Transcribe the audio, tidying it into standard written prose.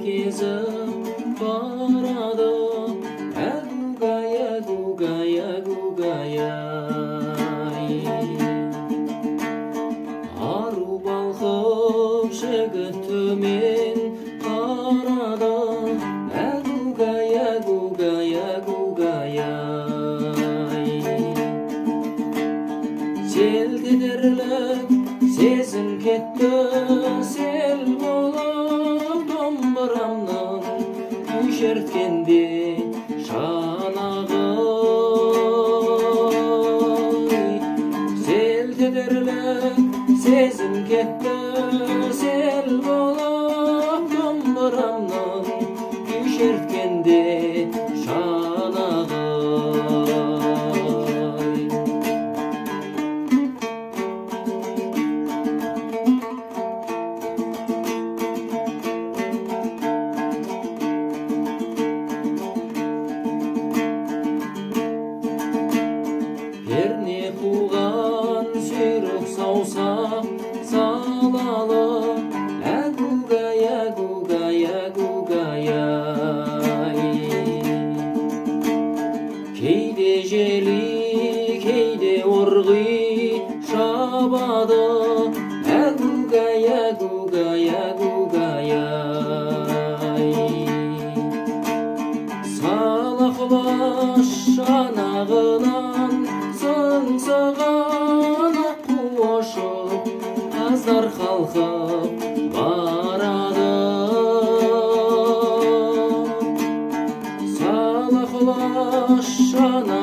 кезіп барады. Әгугай, әгугай, әгугай, ару балқып жігіт төмен қарады. Әгугай, әгугай, әгугай, селдедерлік сезім кетті, сел болып домбырамнан күй шерткенде шанағы. Селдедерлік сезім кетті, сел болып домбырамнан күй шерткенде шанағы. Ерне қуған сүйрік саусақ салалы. Әгугай, әгугай, әгугай, кейде жели, кейде орғи шабады. Әгугай, әгугай, әгугай, сала құлаш жанағынан сыңсыған аққу ұшып, қаздар қалқып барады. Сала құлаш жанағынан